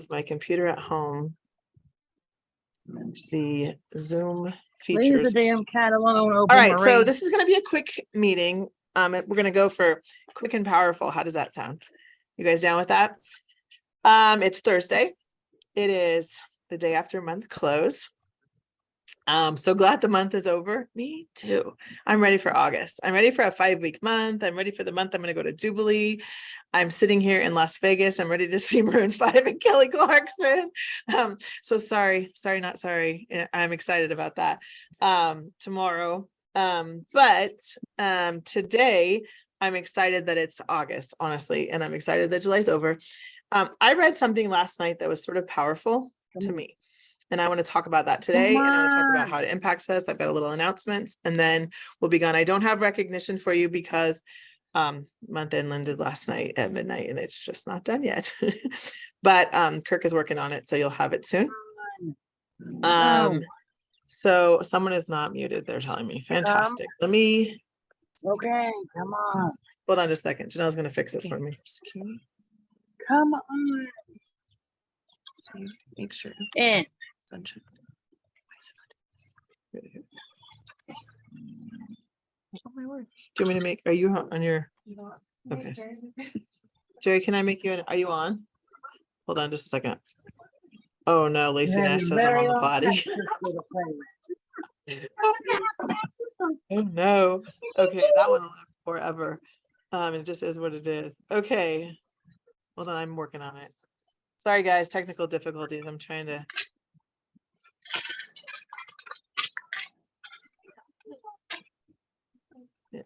my computer at home. The Zoom Leave features. the damn cat alone. All right, so this is going to be a quick meeting. We're going to go for quick and powerful. How does that sound? You guys down with that? It's Thursday. It is the day after month close. So glad the month is over. Me too. I'm ready for August. I'm ready for a 5-week month. I'm ready for the month I'm going to go to Jubilee. I'm sitting here in Las Vegas. I'm ready to see Maroon 5 and Kelly Clarkson. So sorry, not sorry. I'm excited about that tomorrow. But today I'm excited that it's August, honestly, and I'm excited that July's over. I read something last night that was sort of powerful to me. And I want to talk about that today. And I want to talk about how it impacts us. I've got a little announcements and then we'll be gone. I don't have recognition for you because month end ended last night at midnight and it's just not done yet. But Kirk is working on it, so you'll have it soon. So someone is not muted, they're telling me. Fantastic. Let me Come on. hold on just a second. Janelle's gonna fix it for me. Come on. Make sure. In. Sunshine. Oh my word. Do you want me to make, are you on your, okay. Jerry, can I make you, are you on? Hold on just a second. Oh no, Lacey Nash says I'm on the potty. Oh no. Okay, that one will live forever. It just is what it is. Okay. Hold on, I'm working on it. Sorry guys, technical difficulties. I'm trying to.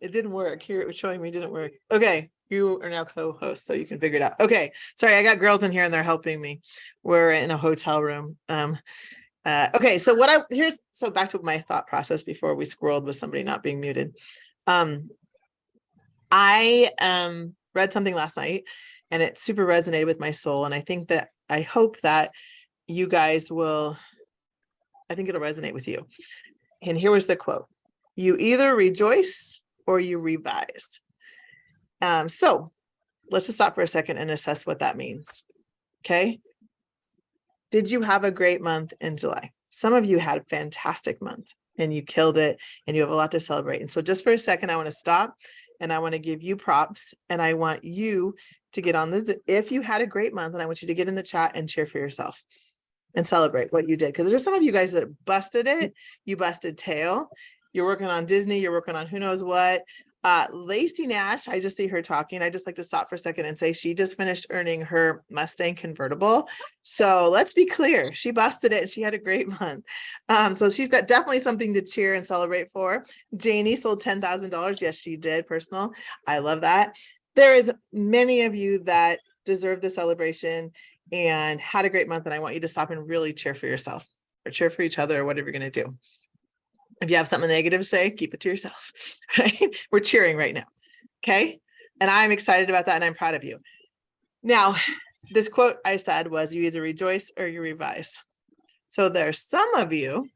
It didn't work. Here it was showing me it didn't work. Okay, you are now co-host, so you can figure it out. Okay, sorry, I got girls in here and they're helping me. We're in a hotel room. Okay, so so back to my thought process before we squirreled with somebody not being muted. I read something last night and it super resonated with my soul. And I hope that you guys will, I think it'll resonate with you. And here was the quote: you either rejoice or you revise. So let's just stop for a second and assess what that means. Okay. Did you have a great month in July? Some of you had a fantastic month and you killed it and you have a lot to celebrate. And so just for a second, I want to stop and I want to give you props and I want you to get on this. If you had a great month, and I want you to get in the chat and cheer for yourself and celebrate what you did. Because there's some of you guys that busted it. You busted tail. You're working on Disney. You're working on who knows what. Lacey Nash, I just see her talking. I just like to stop for a second and say she just finished earning her Mustang convertible. So let's be clear. She busted it and she had a great month. So she's got definitely something to cheer and celebrate for. Janie sold $10,000. Yes, she did. Personal. I love that. There is many of you that deserve the celebration and had a great month. And I want you to stop and really cheer for yourself or cheer for each other or whatever you're going to do. If you have something negative to say, keep it to yourself, right? We're cheering right now, okay? And I'm excited about that and I'm proud of you. Now, this quote I said was, you either rejoice or you revise. So there's some of you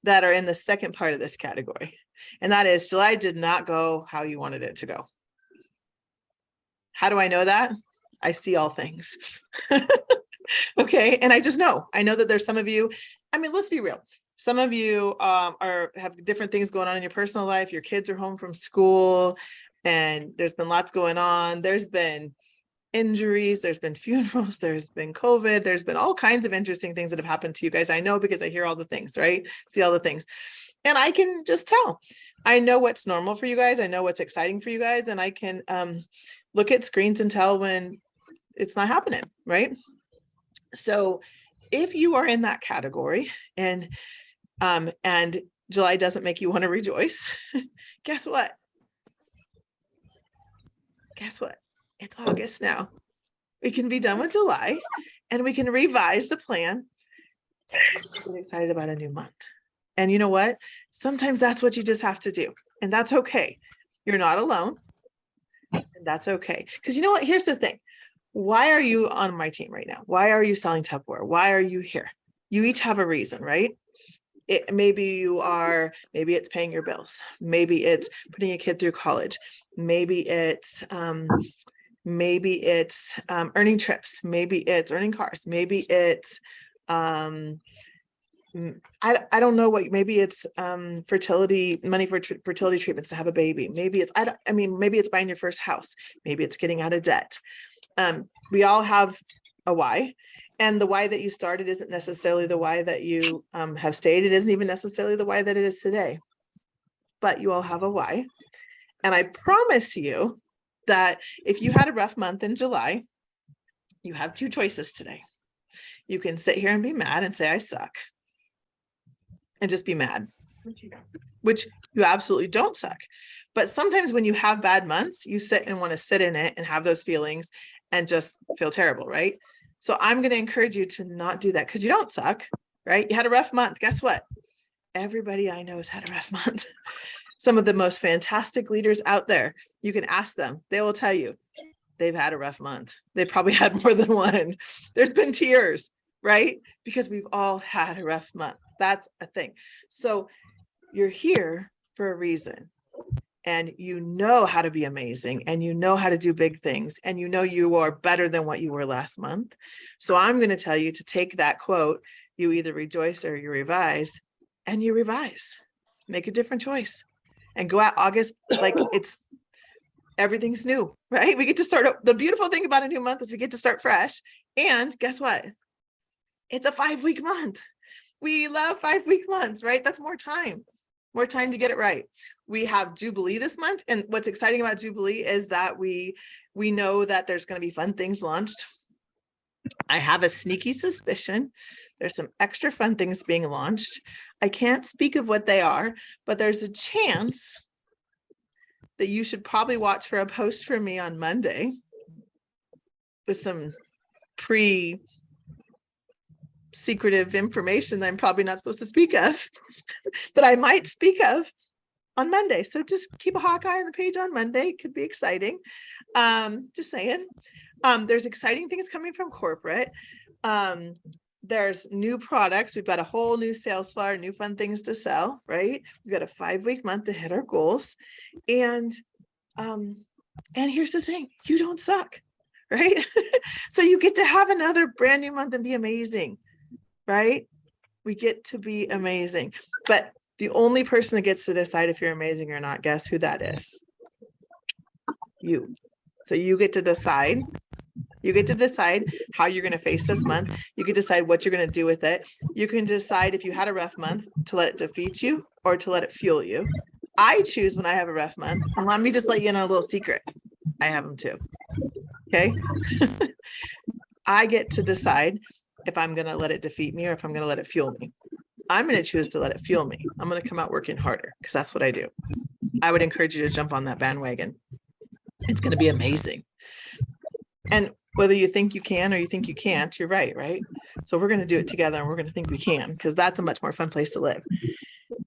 that are in the second part of this category. And that is, July did not go how you wanted it to go. How do I know that? I see all things. Okay, and I know that there's some of you, I mean, let's be real. Some of you have different things going on in your personal life. Your kids are home from school and there's been lots going on. There's been injuries, there's been funerals, there's been COVID, there's been all kinds of interesting things that have happened to you guys. I know because I hear all the things, right? See all the things. And I can just tell. I know what's normal for you guys. I know what's exciting for you guys. And I can look at screens and tell when it's not happening, right? So if you are in that category and July doesn't make you want to rejoice, guess what? It's August now. We can be done with July and we can revise the plan. I'm excited about a new month. And you know what? Sometimes that's what you just have to do. And that's okay. You're not alone. And that's okay. Because you know what? Here's the thing. Why are you on my team right now? Why are you selling Tupperware? Why are you here? You each have a reason, right? Maybe it's paying your bills. Maybe it's putting a kid through college. Maybe it's maybe it's earning trips, maybe it's earning cars, maybe it's I don't know what, maybe it's fertility money for fertility treatments to have a baby. Maybe it's I mean, maybe it's buying your first house, maybe it's getting out of debt. We all have a why, and the why that you started isn't necessarily the why that you have stayed. It isn't even necessarily the why that it is today, but you all have a why. And I promise you that if you had a rough month in July, you have two choices today. You can sit here and be mad and say, I suck, and just be mad, which you absolutely don't suck. But sometimes when you have bad months, you sit and want to sit in it and have those feelings and just feel terrible, right? So I'm going to encourage you to not do that, because you don't suck, right? You had a rough month. Guess what? Everybody I know has had a rough month. Some of the most fantastic leaders out there, you can ask them, they will tell you they've had a rough month. They probably had more than one. There's been tears, right? Because we've all had a rough month. That's a thing. So you're here for a reason, and you know how to be amazing, and you know how to do big things, and you know you are better than what you were last month. So I'm going to tell you to take that quote, you either rejoice or you revise, and you revise, make a different choice, and go out August like it's everything's new, right? We get to start. The beautiful thing about a new month is we get to start fresh. And guess what? It's a 5-week month. We love 5-week months, right? That's more time to get it right. We have Jubilee this month. And what's exciting about Jubilee is that we know that there's going to be fun things launched. I have a sneaky suspicion there's some extra fun things being launched. I can't speak of what they are, but there's a chance that you should probably watch for a post from me on Monday with some secretive information that I'm probably not supposed to speak of, that I might speak of on Monday. So just keep a hawk eye on the page on Monday. It could be exciting. Just saying. There's exciting things coming from corporate. There's new products. We've got a whole new sales floor, new fun things to sell, right? We've got a 5-week month to hit our goals. And here's the thing, you don't suck, right? So you get to have another brand new month and be amazing, right? We get to be amazing. But the only person that gets to decide if you're amazing or not, guess who that is? You. So you get to decide. You get to decide how you're going to face this month. You can decide what you're going to do with it. You can decide if you had a rough month to let it defeat you or to let it fuel you. I choose when I have a rough month. And let me just let you in on a little secret. I have them too. Okay. I get to decide if I'm going to let it defeat me or if I'm going to let it fuel me. I'm going to choose to let it fuel me. I'm going to come out working harder because that's what I do. I would encourage you to jump on that bandwagon. It's going to be amazing. And whether you think you can or you think you can't, you're right, right? So we're going to do it together, and we're going to think we can, because that's a much more fun place to live.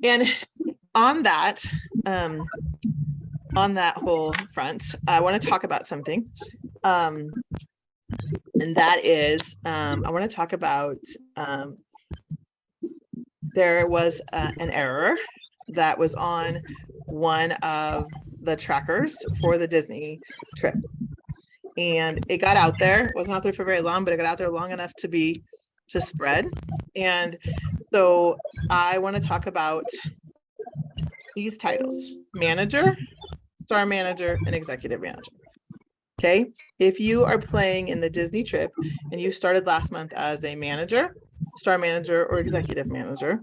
And on that whole front, I want to talk about something. And that is, I want to talk about, there was an error that was on one of the trackers for the Disney trip. And it got out there. It wasn't out there for very long, but it got out there long enough to spread. And so I want to talk about these titles: manager, star manager, and executive manager. Okay. If you are playing in the Disney trip and you started last month as a manager, star manager, or executive manager,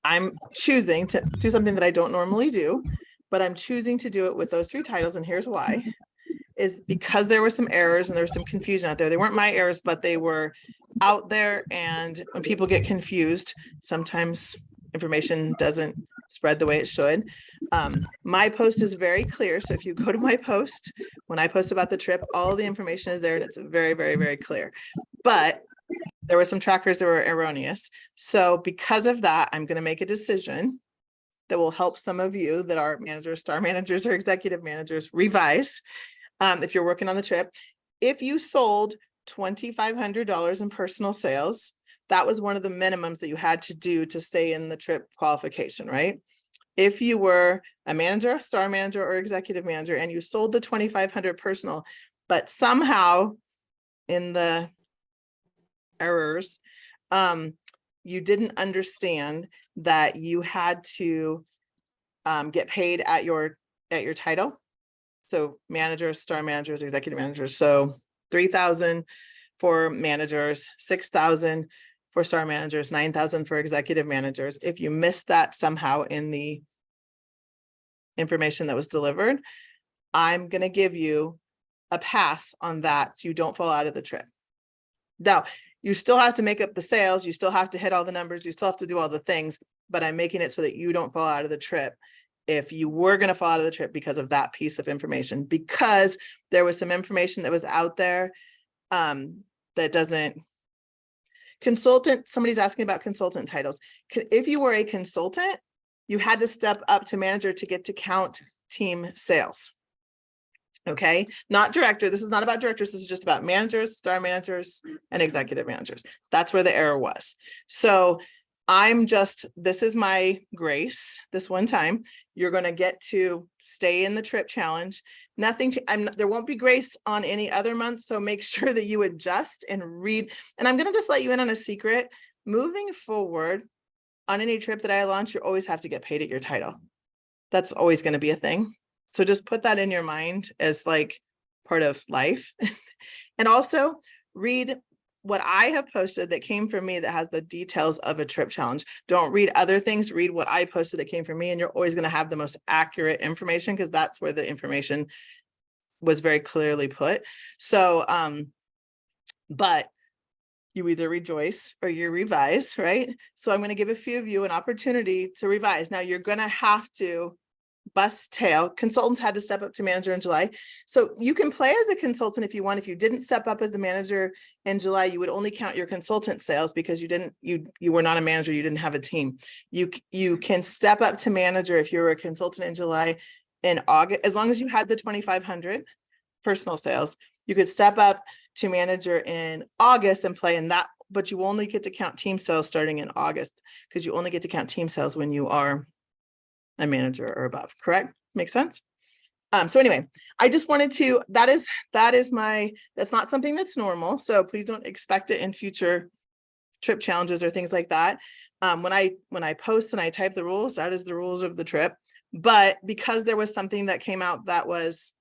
I'm choosing to do something that I don't normally do, but I'm choosing to do it with those 3 titles. And here's why. Is because there were some errors and there was some confusion out there. They weren't my errors, but they were out there. And when people get confused, sometimes information doesn't spread the way it should. My post is very clear. So if you go to my post, when I post about the trip, all the information is there and it's very, very, very clear. But there were some trackers that were erroneous. So because of that, I'm going to make a decision that will help some of you that are managers, star managers, or executive managers revise. If you're working on the trip, if you sold $2,500 in personal sales, that was one of the minimums that you had to do to stay in the trip qualification, right? If you were a manager, a star manager, or executive manager, and you sold the 2,500 personal, but somehow in the errors, you didn't understand that you had to get paid at your title. So managers, star managers, executive managers. So 3,000 for managers, 6,000 for star managers, 9,000 for executive managers. If you missed that somehow in the information that was delivered, I'm going to give you a pass on that so you don't fall out of the trip. Now, you still have to make up the sales, you still have to hit all the numbers, you still have to do all the things, but I'm making it so that you don't fall out of the trip if you were going to fall out of the trip because of that piece of information, because there was some information that was out there that doesn't. Consultant, somebody's asking about consultant titles. If you were a consultant, you had to step up to manager to get to count team sales. Okay, not director. This is not about directors. This is just about managers, star managers, and executive managers. That's where the error was. So this is my grace. This one time, you're going to get to stay in the trip challenge. There won't be grace on any other month. So make sure that you adjust and read. And I'm going to just let you in on a secret. Moving forward on any trip that I launch, you always have to get paid at your title. That's always going to be a thing. So just put that in your mind as like part of life. And also read what I have posted that came from me that has the details of a trip challenge. Don't read other things, read what I posted that came from me, and you're always going to have the most accurate information because that's where the information was very clearly put. So, but you either rejoice or you revise, right? So I'm going to give a few of you an opportunity to revise. Now you're going to have to bust tail. Consultants had to step up to manager in July. So you can play as a consultant if you want. If you didn't step up as a manager in July, you would only count your consultant sales because you were not a manager, you didn't have a team. You can step up to manager if you're a consultant in July. In August, as long as you had the 2,500 personal sales, you could step up to manager in August and play in that, but you only get to count team sales starting in August because you only get to count team sales when you are a manager or above. Correct? Makes sense? So anyway, I just wanted to, that's not something that's normal. So please don't expect it in future trip challenges or things like that. When I post and I type the rules, that is the rules of the trip. But because there was something that came out that was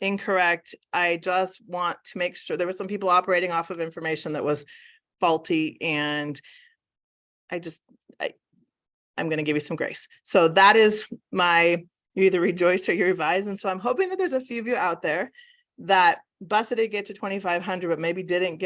incorrect, I just want to make sure. There were some people operating off of information that was faulty, and I'm going to give you some grace. So that is you either rejoice or you revise. And so I'm hoping that there's a few of you out there that busted to get to 2,500, but maybe didn't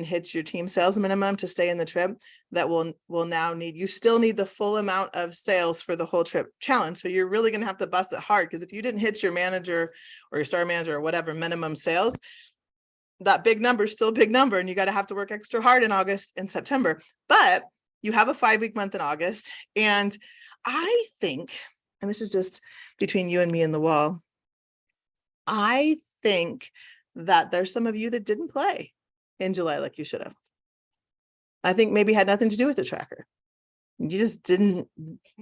hit your team sales minimum to stay in the trip, that will now you still need the full amount of sales for the whole trip challenge. So you're really going to have to bust it hard, because if you didn't hit your manager or your star manager or whatever minimum sales, that big number is still a big number, and you got to have to work extra hard in August and September. But you have a 5-week month in August. And I think, and this is just between you and me and the wall, I think that there's some of you that didn't play in July like you should have. I think maybe had nothing to do with the tracker. You just didn't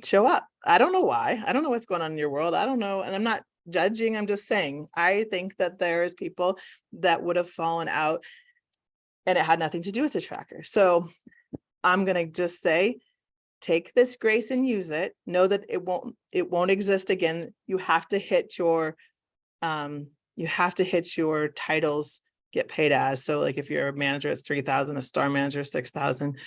show up. I don't know why. I don't know what's going on in your world. I don't know. And I'm not judging. I'm just saying, I think that there's people that would have fallen out and it had nothing to do with the tracker. So I'm going to just say, take this grace and use it. Know that it won't exist again. You have to hit your titles, get paid as. So like if you're a manager, it's 3,000, a star manager, 6,000,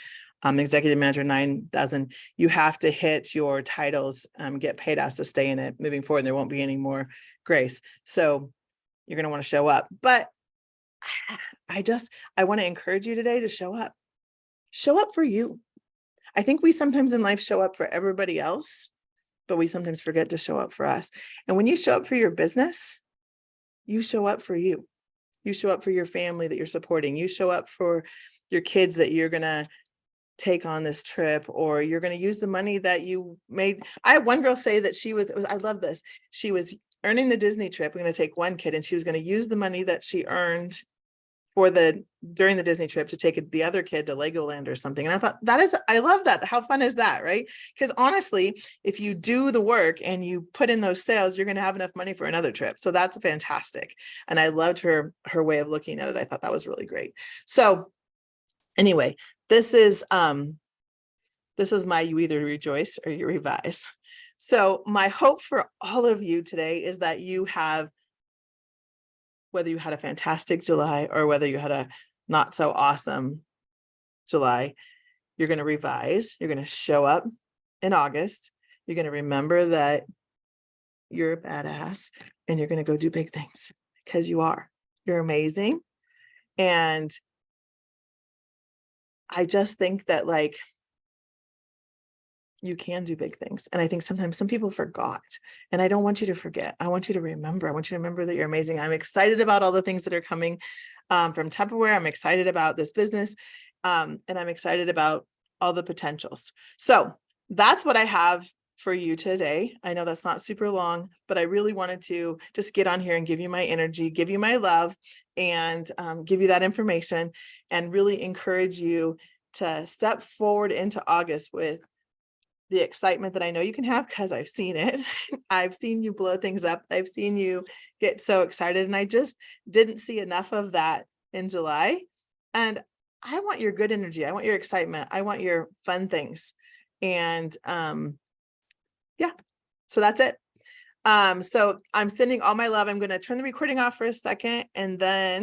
executive manager, 9,000. You have to hit your titles, get paid as to stay in it moving forward. There won't be any more grace. So you're going to want to show up. But I want to encourage you today to show up. Show up for you. I think we sometimes in life show up for everybody else, but we sometimes forget to show up for us. And when you show up for your business, you show up for you. You show up for your family that you're supporting. You show up for your kids that you're going to take on this trip, or you're going to use the money that you made. I had one girl say that I love this. She was earning the Disney trip. We're going to take one kid, and she was going to use the money that she earned for the during the Disney trip to take the other kid to Legoland or something. And I thought I love that. How fun is that, right? Because honestly, if you do the work and you put in those sales, you're going to have enough money for another trip. So that's fantastic. And I loved her way of looking at it. I thought that was really great. So anyway, this is my you either rejoice or you revise. So my hope for all of you today is that you have, whether you had a fantastic July or whether you had a not so awesome July, you're going to revise, you're going to show up in August, you're going to remember that you're a badass, and you're going to go do big things, because you're amazing. And I just think that like you can do big things. And I think sometimes some people forgot, and I don't want you to forget. I want you to remember. I want you to remember that you're amazing. I'm excited about all the things that are coming from Tupperware. I'm excited about this business. And I'm excited about all the potentials. So that's what I have for you today. I know that's not super long, but I really wanted to just get on here and give you my energy, give you my love, and give you that information, and really encourage you to step forward into August with the excitement that I know you can have, because I've seen it. I've seen you blow things up. I've seen you get so excited, and I just didn't see enough of that in July. And I want your good energy. I want your excitement. I want your fun things. And yeah, so that's it. So I'm sending all my love. I'm going to turn the recording off for a second, and then